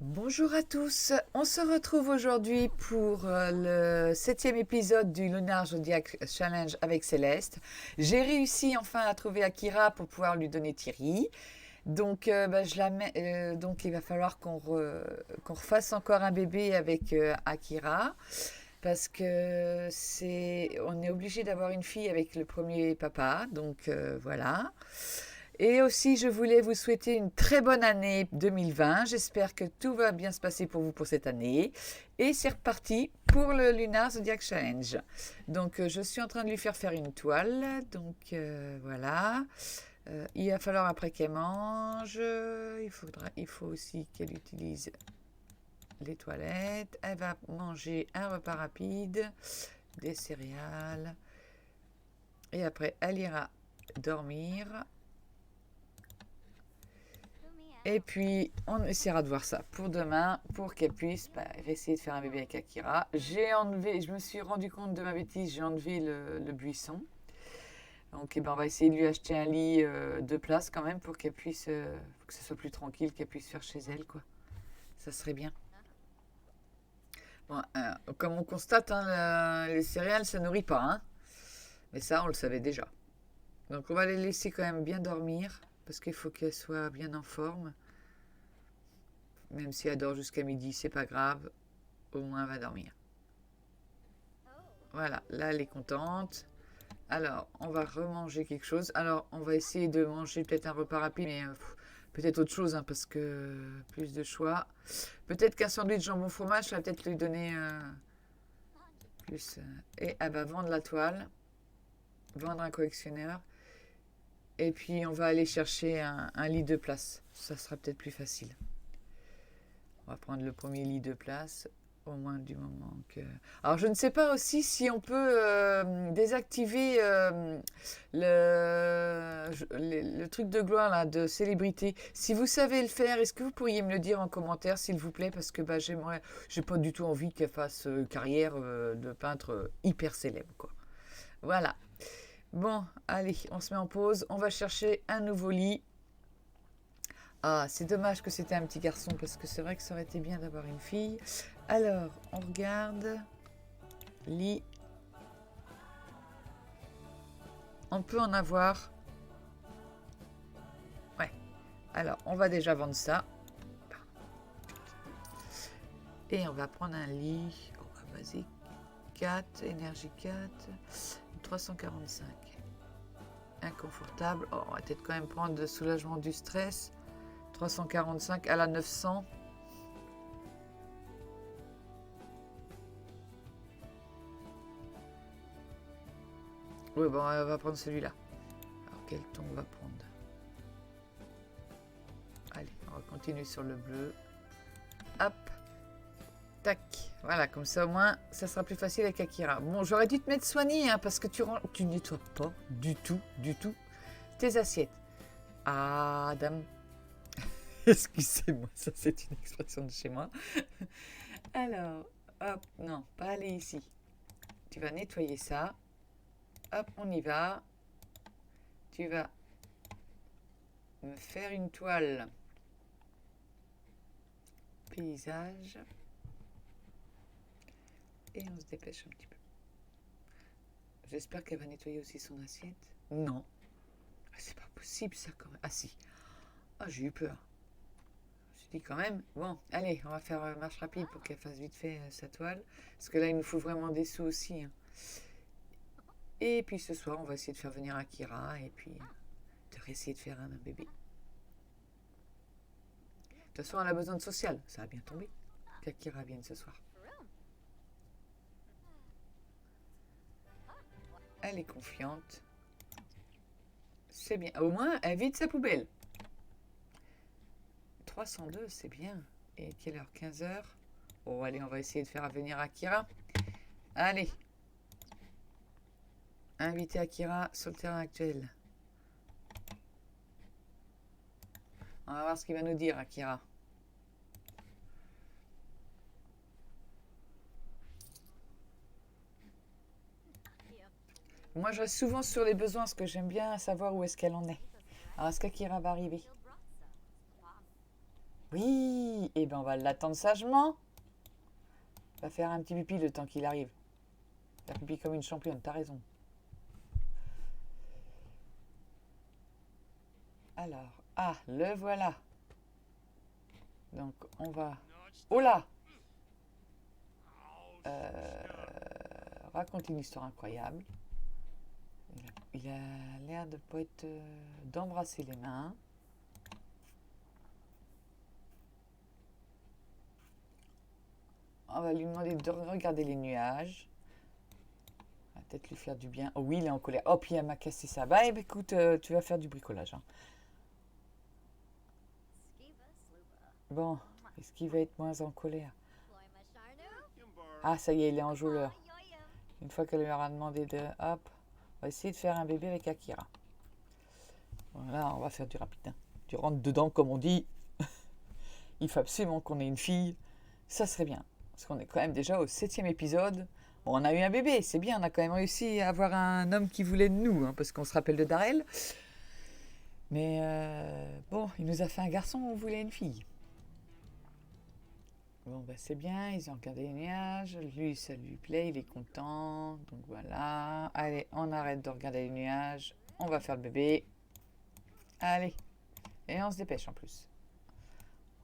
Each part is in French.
Bonjour à tous, on se retrouve aujourd'hui pour le 7e épisode du Lunar Zodiac Challenge avec Céleste. J'ai réussi enfin à trouver Akira pour pouvoir lui donner Thierry. Donc, donc il va falloir qu'on refasse encore un bébé avec Akira parce que on est obligé d'avoir une fille avec le premier papa. Donc voilà. Et aussi, je voulais vous souhaiter une très bonne année 2020. J'espère que tout va bien se passer pour vous pour cette année. Et c'est reparti pour le Lunar Zodiac Challenge. Donc, je suis en train de lui faire une toile. Donc, voilà. Il va falloir après qu'elle mange. Il faut aussi qu'elle utilise les toilettes. Elle va manger un repas rapide, des céréales. Et après, elle ira dormir. Et puis, on essaiera de voir ça pour demain, pour qu'elle puisse essayer de faire un bébé avec Akira. Je me suis rendu compte de ma bêtise, j'ai enlevé le buisson. Donc, on va essayer de lui acheter un lit de place quand même pour qu'elle puisse, que ce soit plus tranquille, qu'elle puisse faire chez elle, quoi. Ça serait bien. Bon, comme on constate, hein, les céréales, ça nourrit pas, hein. Mais ça, on le savait déjà. Donc, on va les laisser quand même bien dormir, parce qu'il faut qu'elle soit bien en forme. Même si elle dort jusqu'à midi, c'est pas grave. Au moins, elle va dormir. Voilà, là, elle est contente. Alors, on va remanger quelque chose. Alors, on va essayer de manger peut-être un repas rapide, mais peut-être autre chose, hein, parce que plus de choix. Peut-être qu'un sandwich jambon fromage, ça va peut-être lui donner plus. Et elle va vendre la toile, vendre un collectionneur. Et puis, on va aller chercher un lit de place. Ça sera peut-être plus facile. On va prendre le premier lit de place, au moins du moment que... Alors, je ne sais pas aussi si on peut désactiver le truc de gloire, là, de célébrité. Si vous savez le faire, est-ce que vous pourriez me le dire en commentaire, s'il vous plaît? Parce que j'ai pas du tout envie qu'elle fasse carrière de peintre hyper célèbre, quoi. Voilà. Bon, allez, on se met en pause. On va chercher un nouveau lit. Ah, c'est dommage que c'était un petit garçon parce que c'est vrai que ça aurait été bien d'avoir une fille. Alors, on regarde. Lit. On peut en avoir. Ouais. Alors, on va déjà vendre ça. Et on va prendre un lit. Basique. 4, énergie 4. 345. Inconfortable. Oh, on va peut-être quand même prendre le soulagement du stress. 345 à la 900. Oui, bon, on va prendre celui-là. Alors, quel ton on va prendre? Allez, on va continuer sur le bleu. Hop. Tac. Voilà, comme ça au moins, ça sera plus facile avec Akira. Bon, j'aurais dû te mettre soigné, hein, parce que tu nettoies pas du tout tes assiettes. Ah, dame. Excusez-moi, ça c'est une expression de chez moi. Alors, hop, non, pas aller ici. Tu vas nettoyer ça. Hop, on y va. Tu vas me faire une toile paysage. Et on se dépêche un petit peu. J'espère qu'elle va nettoyer aussi son assiette. Non. C'est pas possible ça quand même. Ah si. Ah, j'ai eu peur. Je me suis dit quand même. Bon, allez, on va faire marche rapide pour qu'elle fasse vite fait sa toile. Parce que là, il nous faut vraiment des sous aussi, hein. Et puis ce soir, on va essayer de faire venir Akira et puis de réessayer de faire un bébé. De toute façon, elle a besoin de social. Ça va bien tomber qu'Akira vienne ce soir. Elle est confiante. C'est bien. Au moins, elle vide sa poubelle. 302, c'est bien. Et quelle heure? 15h. Oh, allez, on va essayer de faire venir Akira. Allez. Inviter Akira sur le terrain actuel. On va voir ce qu'il va nous dire, Akira. Moi, je reste souvent sur les besoins parce que j'aime bien savoir où est-ce qu'elle en est. Alors, est-ce qu'Akira va arriver? Oui, et ben on va l'attendre sagement. Va faire un petit pipi le temps qu'il arrive. Faire pipi comme une championne, t'as raison. Alors, ah, le voilà. Donc, on va... Oh là euh, Raconte une histoire incroyable. Il a l'air de pas être... d'embrasser les mains. On va lui demander de regarder les nuages. On va peut-être lui faire du bien. Oh oui, il est en colère. Oh, puis elle m'a cassé ça. Bah, eh ben, écoute, tu vas faire du bricolage. Hein. Bon, est-ce qu'il va être moins en colère? Ah, ça y est, il est enjôleur. Une fois qu'elle lui aura demandé de... Hop, on va essayer de faire un bébé avec Akira. Voilà, on va faire du rapide. Hein. Du rentre-dedans, comme on dit. Il faut absolument qu'on ait une fille. Ça serait bien. Parce qu'on est quand même déjà au 7e épisode. Bon, on a eu un bébé, c'est bien. On a quand même réussi à avoir un homme qui voulait de nous. Hein, parce qu'on se rappelle de Darrell. Mais bon, il nous a fait un garçon, on voulait une fille. Bon, bah c'est bien, ils ont regardé les nuages. Lui, ça lui plaît, il est content. Donc voilà. Allez, on arrête de regarder les nuages. On va faire le bébé. Allez. Et on se dépêche en plus.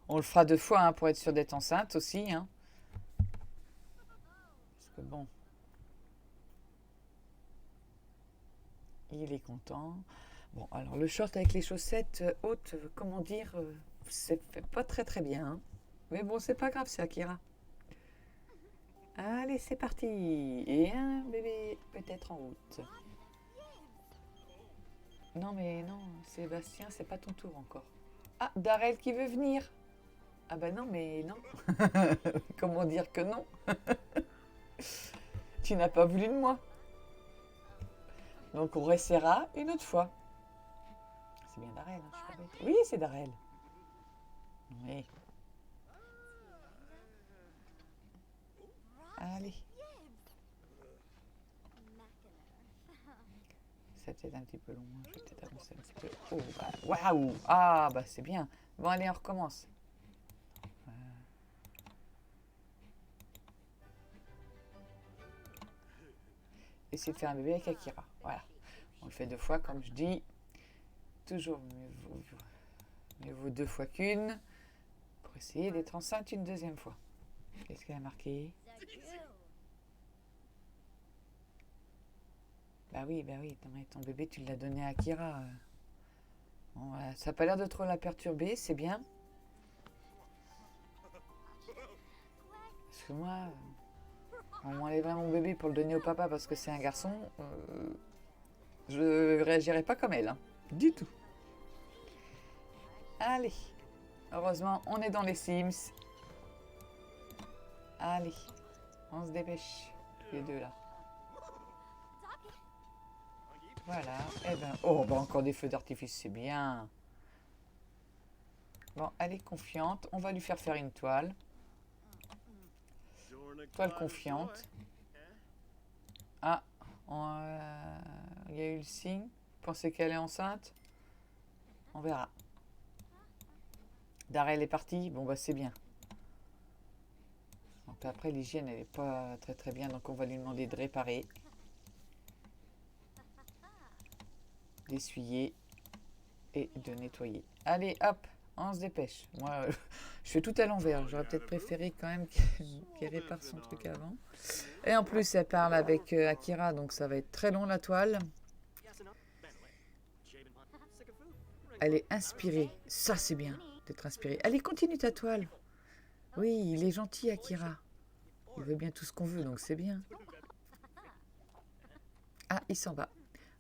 On le fera 2 fois hein, pour être sûr d'être enceinte aussi. Hein. Parce que bon. Il est content. Bon, alors le short avec les chaussettes hautes, comment dire, c'est pas très très bien. Hein. Mais bon, c'est pas grave, c'est Akira. Allez, c'est parti. Et un bébé peut-être en route. Non, mais non, Sébastien, c'est pas ton tour encore. Ah, Darrell qui veut venir. Ah bah non, mais non. Comment dire que non? Tu n'as pas voulu de moi. Donc on restera une autre fois. C'est bien Darrell, hein, je suis pas bête. Oui, c'est Darrell. Oui. Allez. C'est peut-être un petit peu long. Je vais peut-être avancer un petit peu. Oh, bah, waouh! Ah, bah c'est bien. Bon, allez, on recommence. Essayez de faire un bébé avec Akira. Voilà. On le fait 2 fois, comme je dis. Toujours mieux vaut 2 fois qu'une. Pour essayer d'être enceinte une 2e fois. Qu'est-ce qu'elle a marqué? Bah oui. Ton bébé, tu l'as donné à Akira. Bon, voilà. Ça n'a pas l'air de trop la perturber, c'est bien. Parce que moi, on m'enlèverait mon bébé pour le donner au papa parce que c'est un garçon. Je réagirais pas comme elle. Hein. Du tout. Allez. Heureusement, on est dans les Sims. Allez. On se dépêche. Tous les deux là. Voilà. Eh ben, oh, bah encore des feux d'artifice, c'est bien. Bon, elle est confiante. On va lui faire une toile. Toile confiante. Ah, il y a eu le signe. Vous pensez qu'elle est enceinte? On verra. Darrell est parti. Bon, bah c'est bien. Donc après, l'hygiène, elle n'est pas très très bien. Donc on va lui demander de réparer. D'essuyer. Et de nettoyer. Allez, hop, on se dépêche. Moi, je fais tout à l'envers. J'aurais peut-être préféré quand même qu'elle répare son truc avant. Et en plus, elle parle avec Akira, donc ça va être très long la toile. Elle est inspirée. Ça, c'est bien d'être inspirée. Allez, continue ta toile. Oui, il est gentil, Akira. Il veut bien tout ce qu'on veut, donc c'est bien. Ah, il s'en va.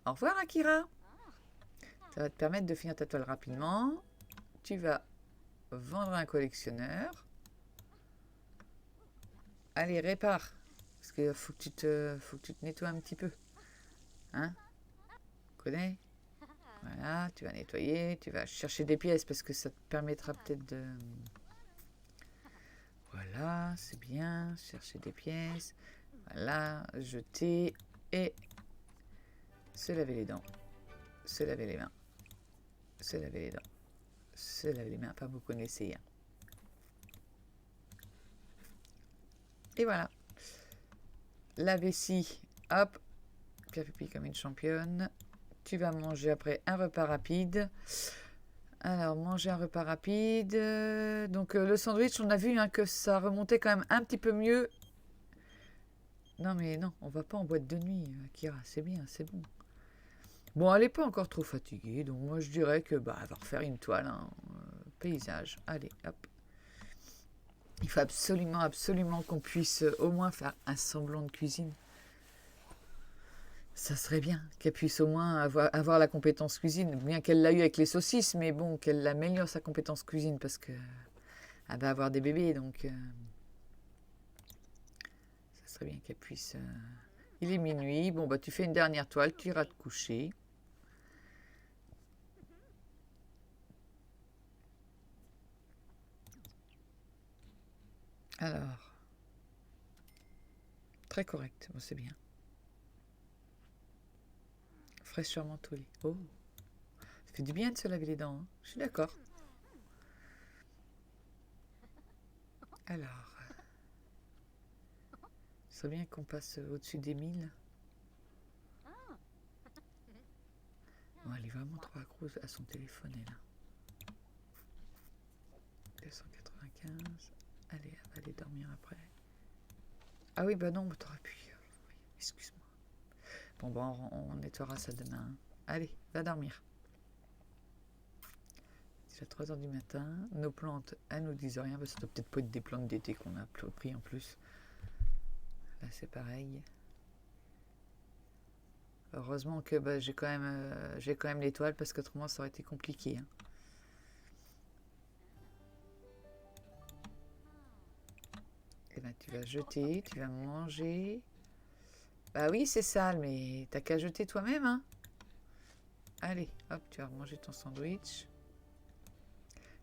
Au revoir, Akira. Ça va te permettre de finir ta toile rapidement. Tu vas vendre à un collectionneur. Allez, répare. Parce qu'il faut que tu te nettoies un petit peu. Hein? Connais? Voilà, tu vas nettoyer, tu vas chercher des pièces parce que ça te permettra peut-être de... Voilà, c'est bien, chercher des pièces. Voilà, jeter et se laver les dents. Se laver les mains. Se laver les dents. Se laver les mains, pas vous connaissez. Hein. Et voilà. La vessie, hop, Pierre Pipi comme une championne. Tu vas manger après un repas rapide. Alors, manger un repas rapide. Donc, le sandwich, on a vu hein, que ça remontait quand même un petit peu mieux. Non, mais non, on va pas en boîte de nuit, Kira. C'est bien, c'est bon. Bon, elle n'est pas encore trop fatiguée, donc moi je dirais que bah, elle va refaire une toile, hein, paysage. Allez, hop. Il faut absolument, absolument qu'on puisse au moins faire un semblant de cuisine. Ça serait bien qu'elle puisse au moins avoir la compétence cuisine, bien qu'elle l'a eu avec les saucisses, mais bon, qu'elle améliore sa compétence cuisine parce que elle va avoir des bébés, donc ça serait bien qu'elle puisse. Il est minuit, bon bah tu fais une dernière toile, tu iras te coucher. Alors, très correct, bon, c'est bien. Fraîcheur mentholée. Oh, ça fait du bien de se laver les dents, hein. Je suis d'accord. Alors, ce serait bien qu'on passe au-dessus des 1000. Bon, elle est vraiment trop accro à son téléphone, elle. 295. Allez, elle va aller dormir après. Ah oui, bah non, t'aurais pu. Oui, excuse-moi. Bon, bah on nettoiera ça demain, hein. Allez, va dormir. C'est déjà 3h du matin. Nos plantes, elles nous disent rien. Ça doit peut-être pas être des plantes d'été qu'on a pris en plus. Là, c'est pareil. Heureusement que bah, j'ai quand même l'étoile parce qu'autrement ça aurait été compliqué, hein. Et ben tu vas jeter, tu vas manger. Bah oui, c'est sale, mais t'as qu'à jeter toi-même, hein. Allez, hop, tu vas manger ton sandwich.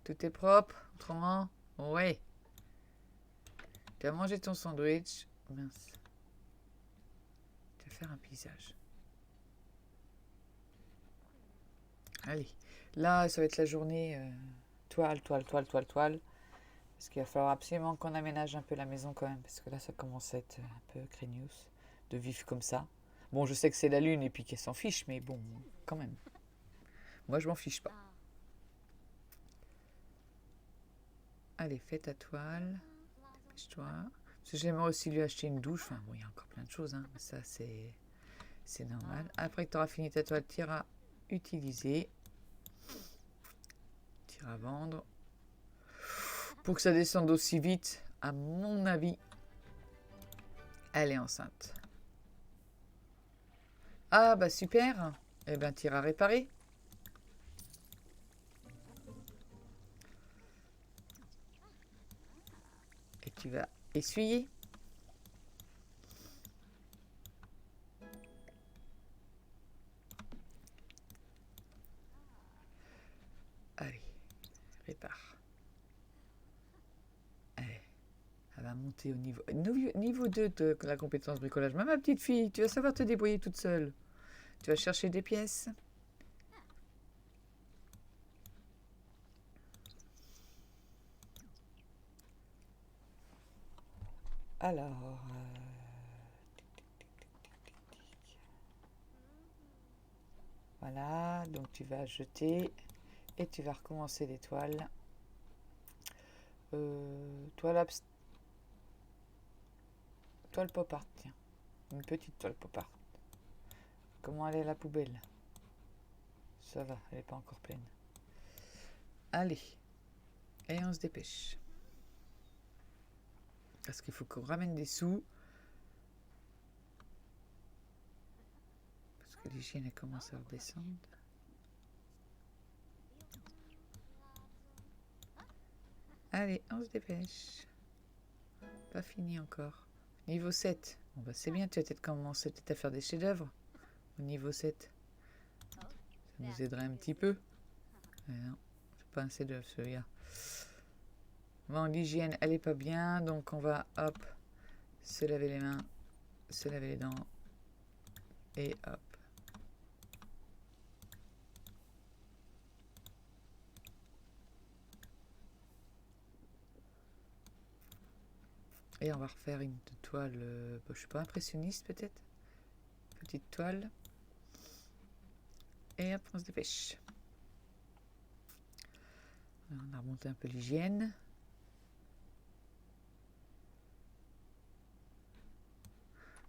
Tout est propre, autrement. Ouais. Tu as mangé ton sandwich. Mince. Tu vas faire un paysage. Allez. Là, ça va être la journée toile, toile, toile, toile, toile. Parce qu'il va falloir absolument qu'on aménage un peu la maison quand même. Parce que là, ça commence à être un peu craignos de vivre comme ça. Bon, je sais que c'est la lune et puis qu'elle s'en fiche, mais bon, quand même. Moi, je m'en fiche pas. Allez, fais ta toile. Dépêche-toi. Parce que j'aimerais aussi lui acheter une douche. Enfin, bon, il y a encore plein de choses, hein. Mais ça, c'est normal. Après que tu auras fini ta toile, tu iras utiliser. Tu iras vendre. Pour que ça descende aussi vite, à mon avis, elle est enceinte. Ah, bah super. Eh ben, tu iras réparer. Et tu vas essuyer. Allez, répare. Allez, elle va monter au niveau 2 de la compétence bricolage. Ma petite fille, tu vas savoir te débrouiller toute seule. Tu vas chercher des pièces. Alors, voilà, donc tu vas jeter et tu vas recommencer les toiles. Toile pop art, tiens. Une petite toile pop art. Comment aller à la poubelle? Ça va, elle n'est pas encore pleine. Allez, et on se dépêche. Parce qu'il faut qu'on ramène des sous. Parce que l'hygiène a commencé à redescendre. Allez, on se dépêche. Pas fini encore. Niveau 7. Bon bah c'est bien, tu as peut-être commencé à faire des chefs-d'œuvre au niveau 7. Ça nous aiderait un petit peu. Mais non, c'est pas un chef-d'œuvre celui-là. Bon, l'hygiène, elle est pas bien, donc on va, hop, se laver les mains, se laver les dents, et hop. Et on va refaire une toile, je sais pas, impressionniste peut-être. Petite toile. Et hop, on se dépêche. Alors, on a remonté un peu l'hygiène.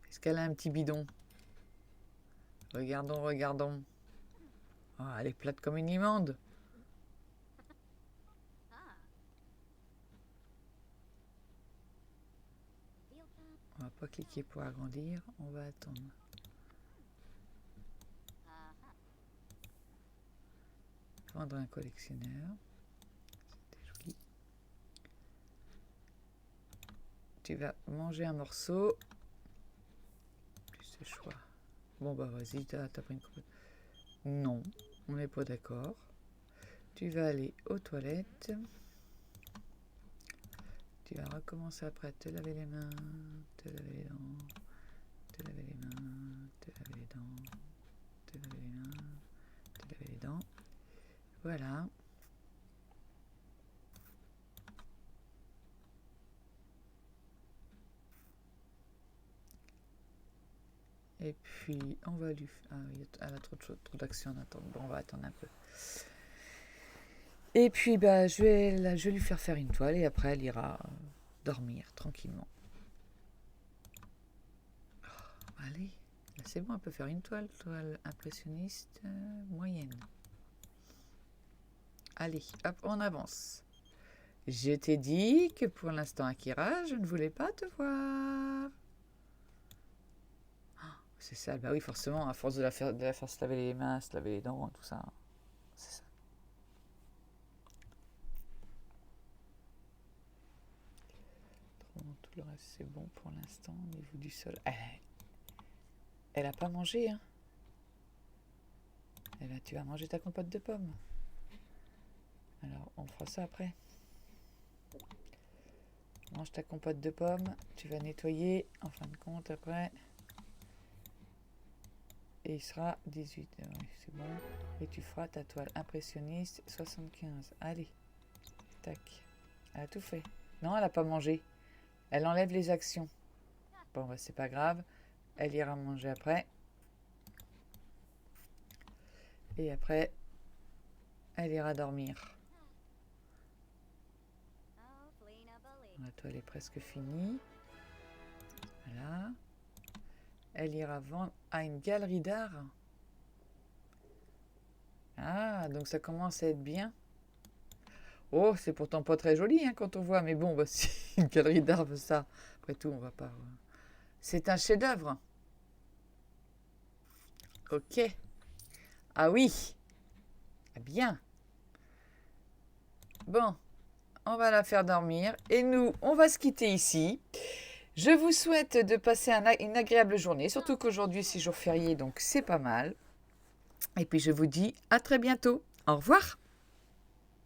Est-ce qu'elle a un petit bidon? Regardons, regardons. Oh, elle est plate comme une imande. On va pas cliquer pour agrandir, on va attendre. Vendre un collectionneur. C'était joli. Tu vas manger un morceau. Plus ce choix. Bon bah vas-y, t'as pris une croûte. Non, on n'est pas d'accord. Tu vas aller aux toilettes. Tu vas recommencer après à te laver les mains, te laver les dents, te laver les mains, te laver les dents, te laver les mains, te laver les dents. Voilà. Et puis, on va lui... Ah oui, elle a trop de choses, trop d'actions en attendant. Bon, on va attendre un peu. Et puis, bah, je vais lui faire une toile et après, elle ira dormir tranquillement. Oh, allez, là, c'est bon, elle peut faire une toile impressionniste moyenne. Allez, hop, on avance. Je t'ai dit que pour l'instant, Akira, je ne voulais pas te voir. C'est ça, bah oui, forcément, à force de la faire se laver les mains, se laver les dents, tout ça. C'est ça. Tout le reste, c'est bon pour l'instant au niveau du sol. Elle a pas mangé, hein. Eh bien, tu vas manger ta compote de pommes. Alors, on fera ça après. Mange ta compote de pommes. Tu vas nettoyer, en fin de compte, après. Et il sera 18. Oui, c'est bon. Et tu feras ta toile impressionniste 75. Allez. Tac. Elle a tout fait. Non, elle n'a pas mangé. Elle enlève les actions. Bon, bah, c'est pas grave. Elle ira manger après. Et après, elle ira dormir. La toile est presque finie. Voilà. Elle ira vendre à une galerie d'art. Ah, donc ça commence à être bien. Oh, c'est pourtant pas très joli hein, quand on voit, mais bon, bah, si une galerie d'art veut ça, après tout, on va pas... C'est un chef-d'œuvre. Ok. Ah oui. Ah bien. Bon, on va la faire dormir. Et nous, on va se quitter ici. Je vous souhaite de passer une agréable journée, surtout qu'aujourd'hui c'est jour férié, donc c'est pas mal. Et puis je vous dis à très bientôt. Au revoir.